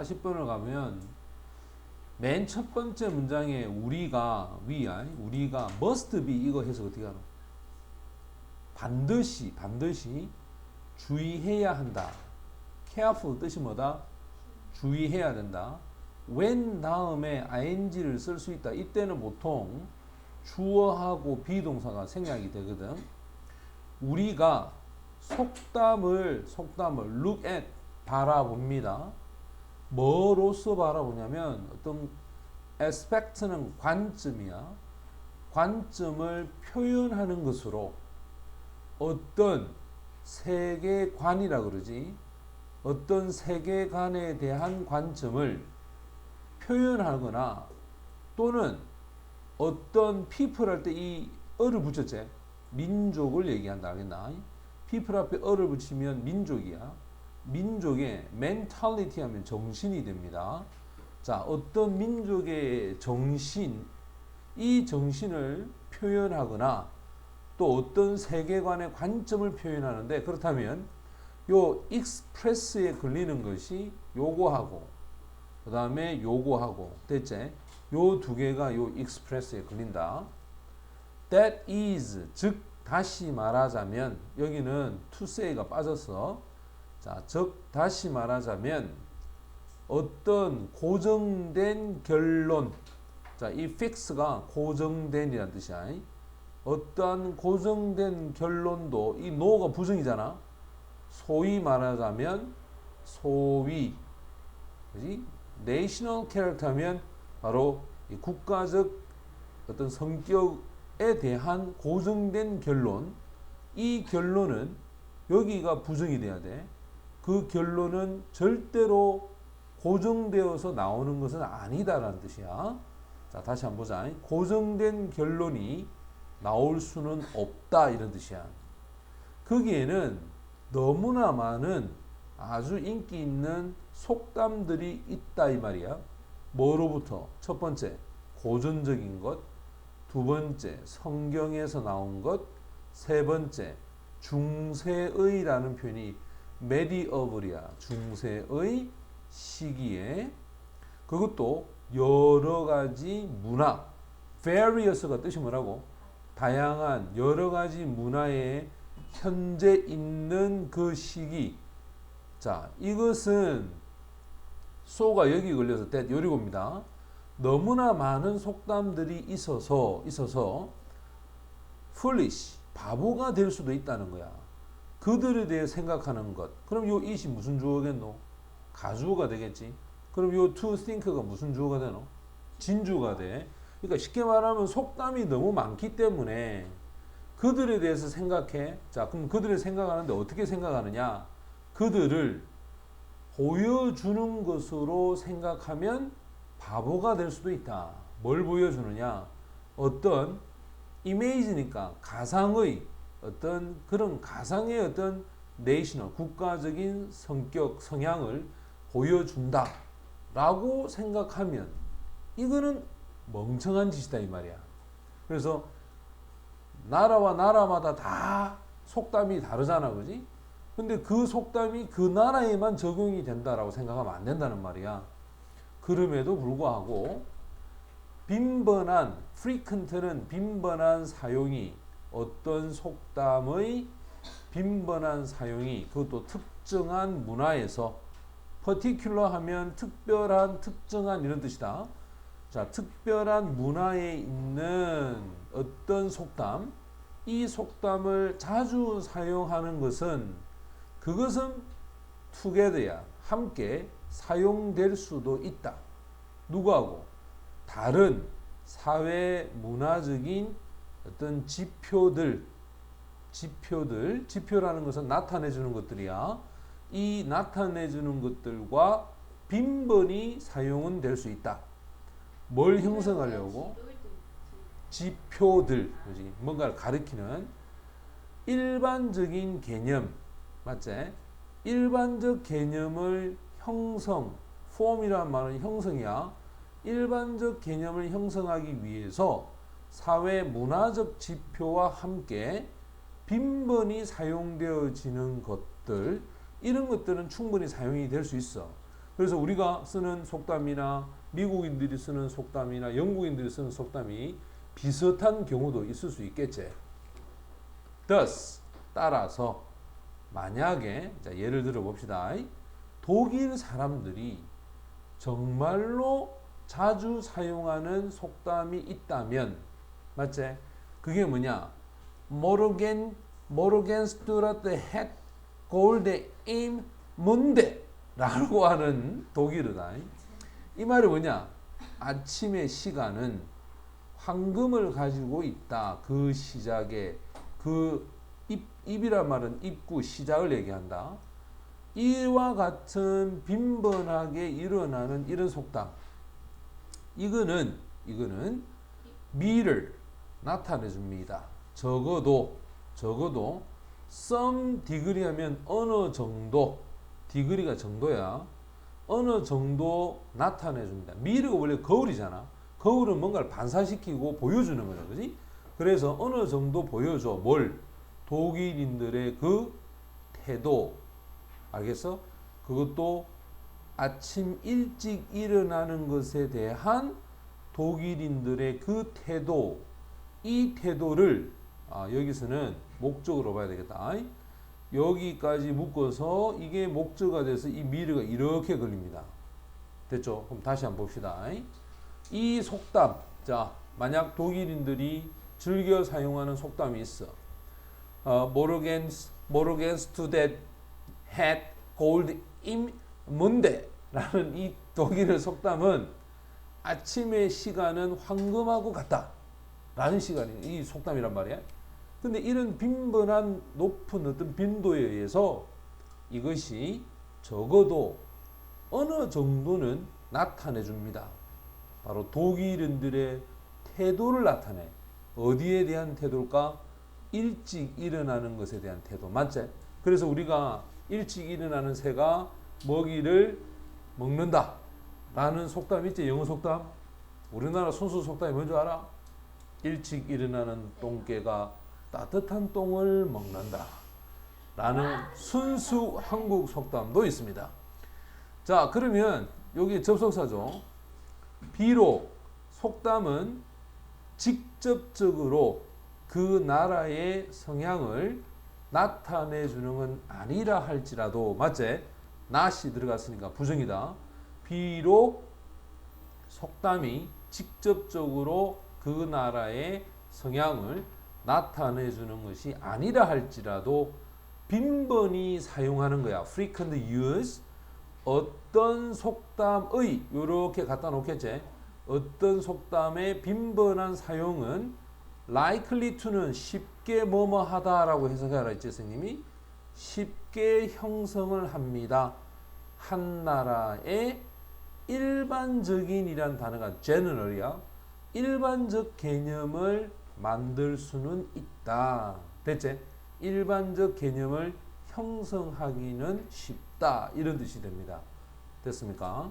40번을 가면 맨 첫 번째 문장에 우리가 must be 이거 해서 어떻게 하노? 반드시 주의해야 한다. careful 뜻이 뭐다? 주의해야 된다. when 다음에 ing를 쓸 수 있다. 이때는 보통 주어하고 비동사가 생략이 되거든. 우리가 속담을 look at 바라봅니다. 뭐로서 바라보냐면 어떤 aspect는 관점이야. 관점을 표현하는 것으로 어떤 세계관이라 그러지. 어떤 세계관에 대한 관점을 표현하거나 또는 어떤 people 할 때 이 어를 붙였지. 민족을 얘기한다. 알겠나? people 앞에 어를 붙이면 민족이야. 민족의 mentality 하면 정신이 됩니다. 자, 어떤 민족의 정신, 이 정신을 표현하거나 또 어떤 세계관의 관점을 표현하는데 그렇다면 요 express에 걸리는 것이 요거하고 그 다음에 요거하고 됐지? 요 두 개가 요 express에 걸린다. That is 즉 다시 말하자면 여기는 to say가 빠졌어. 자, 즉 다시 말하자면 어떤 고정된 결론. 자, 이 fix가 고정된이라는 뜻이야. 어떠한 고정된 결론도 이 no가 부정이잖아. 소위 말하자면 소위 그지? national character면 바로 이 국가적 어떤 성격에 대한 고정된 결론. 이 결론은 여기가 부정이 돼야 돼. 그 결론은 절대로 고정되어서 나오는 것은 아니다라는 뜻이야. 자, 다시 한번 보자. 고정된 결론이 나올 수는 없다 이런 뜻이야. 거기에는 너무나 많은 아주 인기 있는 속담들이 있다 이 말이야. 뭐로부터? 첫 번째, 고전적인 것. 두 번째, 성경에서 나온 것. 세 번째, 중세의라는 표현이 medieval이야. 중세의 시기에. 그것도 여러 가지 문화. various가 뜻이 뭐라고? 다양한 여러 가지 문화에 현재 있는 그 시기. 자, 이것은 소가 여기 걸려서 that 요리고입니다. 너무나 많은 속담들이 있어서 foolish 바보가 될 수도 있다는 거야. 그들에 대해 생각하는 것. 그럼 요 it이 무슨 주어겠노? 가주어가 되겠지. 그럼 요 to think가 무슨 주어가 되노? 진주가 돼. 그러니까 쉽게 말하면 속담이 너무 많기 때문에 그들에 대해서 생각해. 자, 그럼 그들을 생각하는데 어떻게 생각하느냐? 그들을 보여주는 것으로 생각하면 바보가 될 수도 있다. 뭘 보여주느냐? 어떤 이미지니까 가상의 어떤 그런 가상의 어떤 네이셔널 국가적인 성격 성향을 보여준다 라고 생각하면 이거는 멍청한 짓이다 이 말이야. 그래서 나라와 나라마다 다 속담이 다르잖아, 그지? 근데 그 속담이 그 나라에만 적용이 된다라고 생각하면 안 된다는 말이야. 그럼에도 불구하고 빈번한 frequent는 빈번한 사용이 어떤 속담의 빈번한 사용이 그것도 특정한 문화에서 particular 하면 특별한 특정한 이런 뜻이다. 자, 특별한 문화에 있는 어떤 속담, 이 속담을 자주 사용하는 것은 그것은 together야. 함께 사용될 수도 있다. 누구하고? 다른 사회 문화적인 어떤 지표라는 것은 나타내주는 것들이야. 이 나타내주는 것들과 빈번히 사용은 될 수 있다. 뭘 형성하려고? 지표들, 그렇지? 뭔가를 가리키는 일반적인 개념, 맞지? 일반적 개념을 형성, form이라는 말은 형성이야. 일반적 개념을 형성하기 위해서 사회 문화적 지표와 함께 빈번히 사용되어지는 것들, 이런 것들은 충분히 사용이 될 수 있어. 그래서 우리가 쓰는 속담이나 미국인들이 쓰는 속담이나 영국인들이 쓰는 속담이 비슷한 경우도 있을 수 있겠지. Thus, 따라서 만약에 자, 예를 들어 봅시다. 독일 사람들이 정말로 자주 사용하는 속담이 있다면 맞지? 그게 뭐냐? 모르겐 스튜어트 헷 골드 임 문데 라고 하는 독일어다. 이 말이 뭐냐? 아침의 시간은 황금을 가지고 있다. 그 시작에 그 입이란 말은 입구 시작을 얘기한다. 이와 같은 빈번하게 일어나는 이런 속담. 이거는 미를 나타내 줍니다. 적어도 some degree 하면 어느 정도, degree가 정도야. 어느 정도 나타내 줍니다. 미르가 원래 거울이잖아. 거울은 뭔가를 반사시키고 보여주는 거죠. 그지? 그래서 어느 정도 보여줘. 뭘? 독일인들의 그 태도. 알겠어? 그것도 아침 일찍 일어나는 것에 대한 독일인들의 그 태도. 이 태도를 여기서는 목적으로 봐야 되겠다. 여기까지 묶어서 이게 목적어가 돼서 이 미르가 이렇게 걸립니다. 됐죠? 그럼 다시 한번 봅시다. 이 속담, 자, 만약 독일인들이 즐겨 사용하는 속담이 있어. Morgens to that had gold im Munde 라는 이 독일의 속담은 아침의 시간은 황금하고 같다. 라는 시간이 이 속담이란 말이야. 근데 이런 빈번한 높은 어떤 빈도에 의해서 이것이 적어도 어느 정도는 나타내 줍니다. 바로 독일인들의 태도를 나타내. 어디에 대한 태도일까? 일찍 일어나는 것에 대한 태도. 맞지? 그래서 우리가 일찍 일어나는 새가 먹이를 먹는다. 라는 속담 있지? 영어 속담. 우리나라 순수 속담이 뭔지 알아? 일찍 일어나는 똥개가 따뜻한 똥을 먹는다. 라는 순수 한국 속담도 있습니다. 자, 그러면 여기 접속사죠. 비록 속담은 직접적으로 그 나라의 성향을 나타내 주는 건 아니라 할지라도, 맞지? not이 들어갔으니까 부정이다. 비록 속담이 직접적으로 그 나라의 성향을 나타내 주는 것이 아니라 할지라도 빈번히 사용하는 거야. frequent use. 어떤 속담의 이렇게 갖다 놓겠지. 어떤 속담의 빈번한 사용은 likely to는 쉽게 뭐뭐 하다라고 해석하라 했지, 선생님이. 쉽게 형성을 합니다. 한 나라의 일반적인이란 단어가 general이야. 일반적 개념을 만들 수는 있다. 됐지? 일반적 개념을 형성하기는 쉽다. 이런 뜻이 됩니다. 됐습니까?